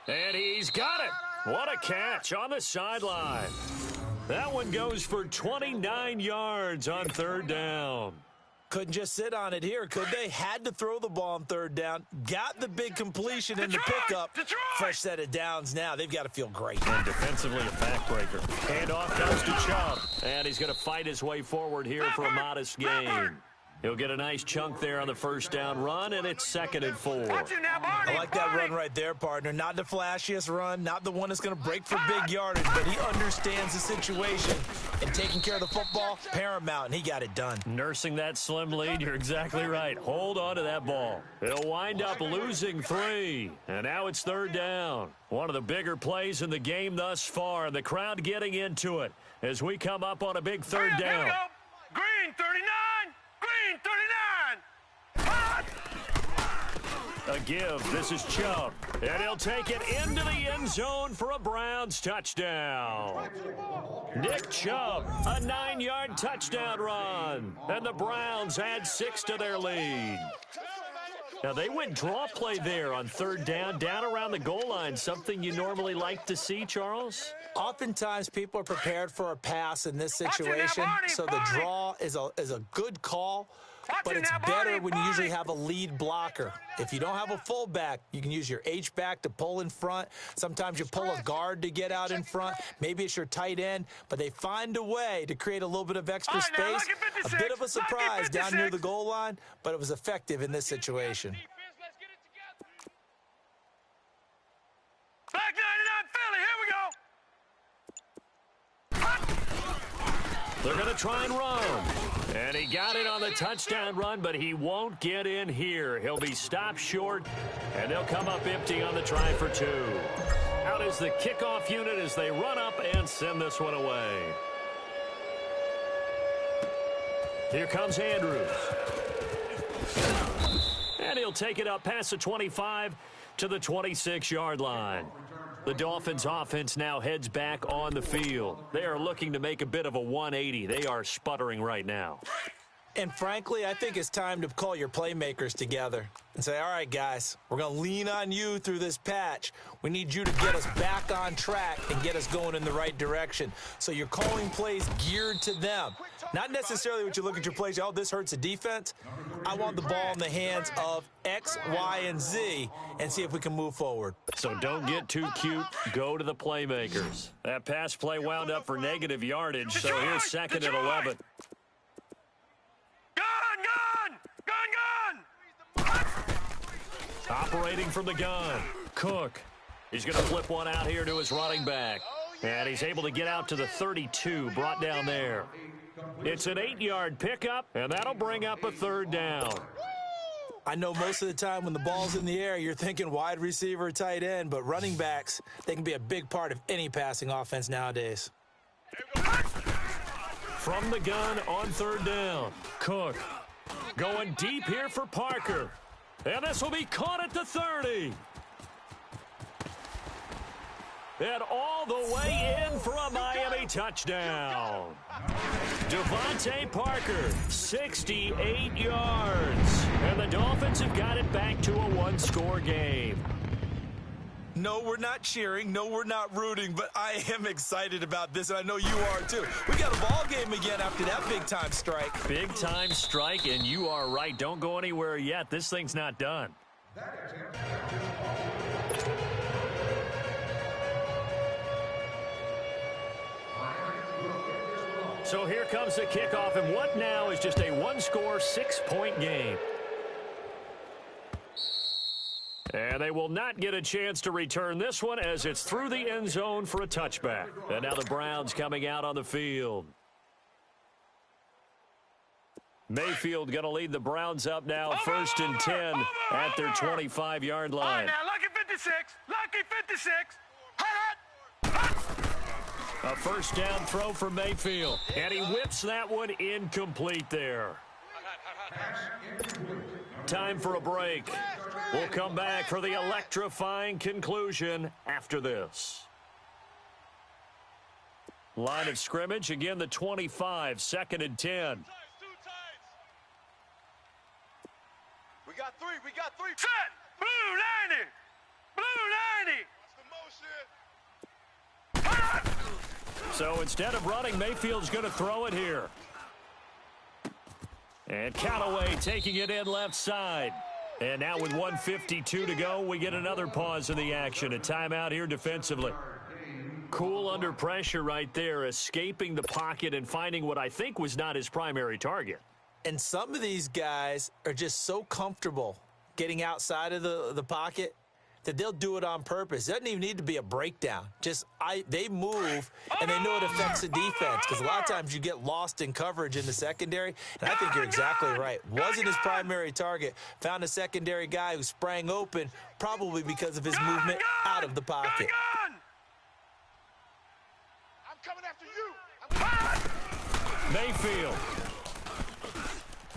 And he's got it. What a catch on the sideline. That one goes for 29 yards on 3rd down. Couldn't just sit on it here, could they? Had to throw the ball on third down. Got the big completion in the pickup. Fresh set of downs now. They've got to feel great. And defensively, a backbreaker. Handoff goes to Chubb. And he's going to fight his way forward here for a modest gain. He'll get a nice chunk there on the first down run, and it's 2nd and 4. I like that run right there, partner. Not the flashiest run, not the one that's going to break for big yardage, but he understands the situation, and taking care of the football, paramount, and he got it done. Nursing that slim lead, you're exactly right. Hold on to that ball. He'll wind up losing 3, and now it's 3rd down. One of the bigger plays in the game thus far, and the crowd getting into it as we come up on a big 3rd down. Green 39! Green 39! A give. This is Chubb. And he'll take it into the end zone for a Browns touchdown. Nick Chubb, a 9-yard touchdown run. And the Browns add 6 to their lead. Now, they went draw play there on 3rd down around the goal line. Something you normally like to see, Charles? Oftentimes, people are prepared for a pass in this situation, so the draw is a good call, but it's better when you usually have a lead blocker. If you don't have a fullback, you can use your H-back to pull in front. Sometimes you pull a guard to get out in front. Maybe it's your tight end, but they find a way to create a little bit of extra space. A bit of a surprise down near the goal line, but it was effective in this situation. Back 99 Philly, here we go. They're going to try and run. And he got it on the touchdown run, but he won't get in here. He'll be stopped short, and they'll come up empty on the try for 2. Out is the kickoff unit as they run up and send this one away. Here comes Andrews. And he'll take it up past the 25 to the 26-yard line. The Dolphins' offense now heads back on the field. They are looking to make a bit of a 180. They are sputtering right now. And frankly, I think it's time to call your playmakers together and say, all right, guys, we're going to lean on you through this patch. We need you to get us back on track and get us going in the right direction. So you're calling plays geared to them. Not necessarily what you look at your plays, oh, this hurts the defense. I want the ball in the hands of X, Y, and Z and see if we can move forward. So don't get too cute. Go to the playmakers. That pass play wound up for negative yardage, so here's 2nd and 11. Operating from the gun, Cook. He's going to flip one out here to his running back. And he's able to get out to the 32, brought down there. It's an 8-yard pickup, and that'll bring up a 3rd down. I know most of the time when the ball's in the air, you're thinking wide receiver, tight end, but running backs, they can be a big part of any passing offense nowadays. From the gun on 3rd down, Cook. Going deep here for Parker. And this will be caught at the 30. And all the way in for a Miami touchdown. Devontae Parker, 68 yards. And the Dolphins have got it back to a 1-score game. No, we're not cheering. No, we're not rooting, but I am excited about this, and I know you are too. We got a ball game again after that big-time strike. Big-time strike, and you are right. Don't go anywhere yet. This thing's not done. So here comes the kickoff, and what now is just a 1-score, 6-point game. And they will not get a chance to return this one as it's through the end zone for a touchback. And now the Browns coming out on the field. Mayfield going to lead the Browns up now, 1st and 10 at their 25-yard line. All right, now, lucky 56. A 1st down throw for Mayfield. And he whips that one incomplete there. Time for a break. We'll come back for the electrifying conclusion after this. Line of scrimmage, again the 25, 2nd and 10. We got three. Set! Blue 90! So instead of running, Mayfield's going to throw it here. And Callaway taking it in left side. And now with 1:52 to go, we get another pause in the action. A timeout here defensively. Cool under pressure right there, escaping the pocket and finding what I think was not his primary target. And some of these guys are just so comfortable getting outside of the pocket that they'll do it on purpose. It doesn't even need to be a breakdown. They move, and they know it affects the defense, because a lot of times you get lost in coverage in the secondary, and I think you're exactly right. Wasn't his primary target. Found a secondary guy who sprang open, probably because of his movement out of the pocket. I'm coming after you. Mayfield.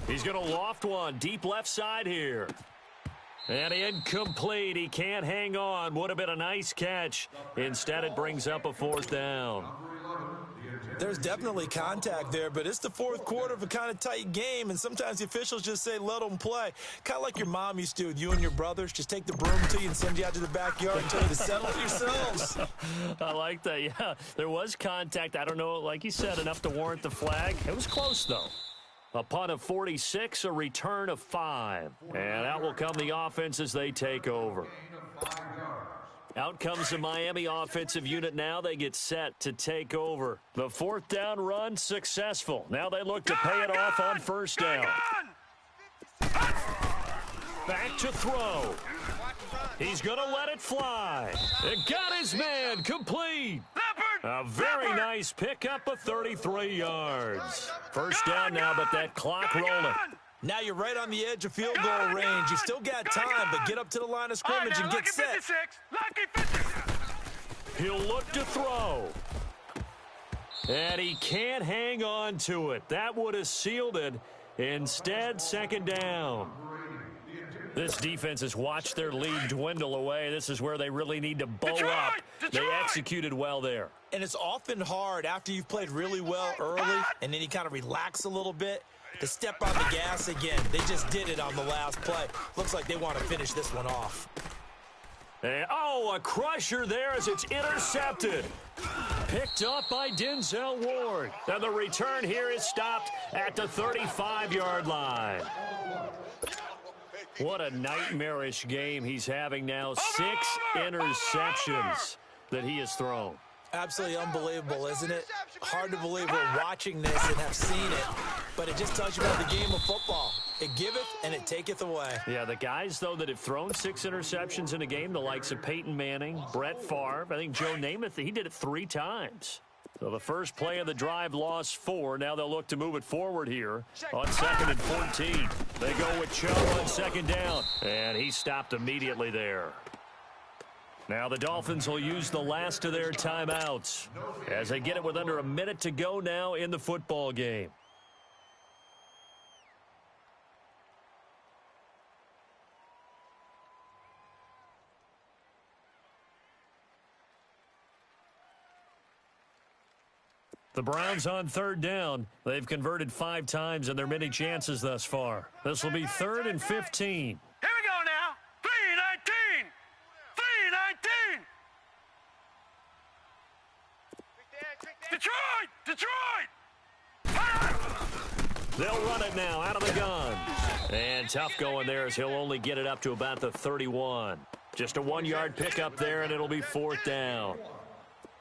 He's going to loft one deep left side here. And incomplete. He can't hang on. Would have been a nice catch. Instead, it brings up a fourth down. There's definitely contact there, but it's the fourth quarter of a kind of tight game, and sometimes the officials just say, let them play. Kind of like your mom used to with you and your brothers. Just take the broom to you and send you out to the backyard and tell you to settle it yourselves. I like that. Yeah, there was contact. I don't know, like you said, enough to warrant the flag. It was close, though. A punt of 46, a return of 5. And out will come the offense as they take over. Out comes the Miami offensive unit now. They get set to take over. The fourth down run successful. Now they look to pay it off on first down. Back to throw. He's going to let it fly. It got his man complete. A very nice pickup of 33 yards. First down now, but that clock rolling. Now you're right on the edge of field goal range. You still got time, but get up to the line of scrimmage and get set. He'll look to throw. And he can't hang on to it. That would have sealed it. Instead, second down. This defense has watched their lead dwindle away. This is where they really need to bow up. They executed well there. And it's often hard after you've played really well early and then you kind of relax a little bit to step on the gas again. They just did it on the last play. Looks like they want to finish this one off. And, a crusher there as it's intercepted. Picked up by Denzel Ward. And the return here is stopped at the 35-yard line. What a nightmarish game he's having now. 6 interceptions that he has thrown. Absolutely unbelievable, isn't it? Hard to believe we're watching this and have seen it, but it just tells you about the game of football. It giveth and it taketh away. Yeah, the guys, though, that have thrown 6 interceptions in a game, the likes of Peyton Manning, Brett Favre, I think Joe Namath, he did it 3 times. So the first play of the drive lost 4. Now they'll look to move it forward here on 2nd and 14. They go with Cho on second down, and he stopped immediately there. Now the Dolphins will use the last of their timeouts as they get it with under a minute to go now in the football game. The Browns on third down. They've converted 5 times in their many chances thus far. This will be 3rd and 15. Here we go now. 3:19. 3:19. Detroit! They'll run it now out of the gun. And tough going there as he'll only get it up to about the 31. Just a 1-yard pickup there, and it'll be 4th down.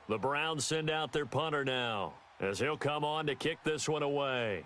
The Browns send out their punter now as he'll come on to kick this one away.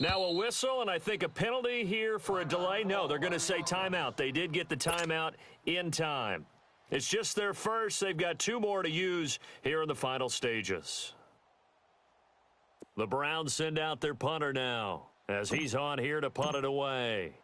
Now a whistle, and I think a penalty here for a delay. No, they're going to say timeout. They did get the timeout in time. It's just their first. They've got 2 more to use here in the final stages. The Browns send out their punter now as he's on here to punt it away.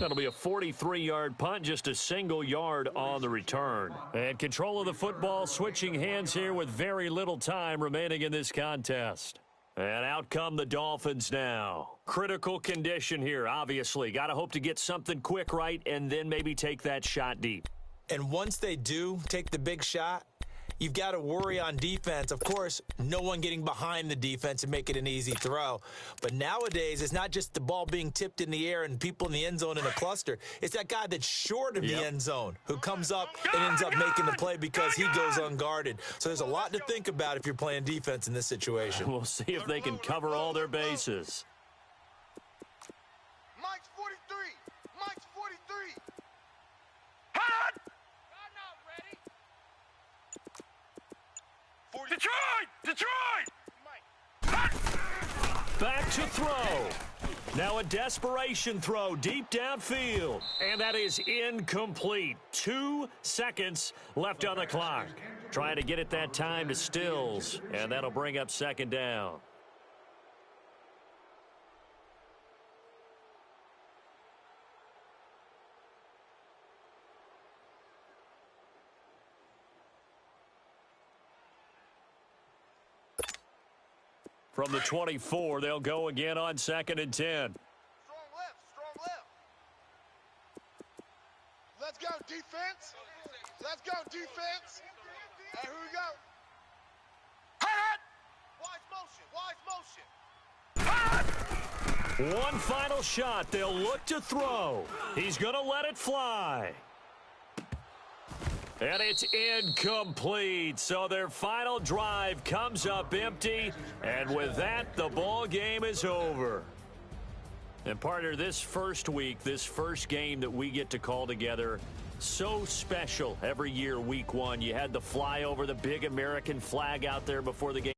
That'll be a 43-yard punt, just a single yard on the return. And control of the football switching hands here with very little time remaining in this contest. And out come the Dolphins now. Critical condition here, obviously. Got to hope to get something quick right and then maybe take that shot deep. And once they do take the big shot, you've got to worry on defense. Of course, no one getting behind the defense and make it an easy throw. But nowadays, it's not just the ball being tipped in the air and people in the end zone in a cluster. It's that guy that's short of the end zone who comes up and ends up making the play because he goes unguarded. So there's a lot to think about if you're playing defense in this situation. We'll see if they can cover all their bases. Mike's 43. Mike's 43. Hot! Detroit! Detroit! Back to throw. Now a desperation throw deep downfield. And that is incomplete. 2 seconds left on the clock. Trying to get it that time to Stills. And that'll bring up second down. From the 24, they'll go again on 2nd and 10. Strong left, strong left. Let's go, defense. Let's go, defense. Hey, here we go. Hot! Wise motion, wise motion. Hot! One final shot. They'll look to throw. He's going to let it fly. And it's incomplete. So their final drive comes up empty. And with that, the ball game is over. And partner, this first week, this first game that we get to call together, so special every year, week 1. You had the flyover, the big American flag out there before the game.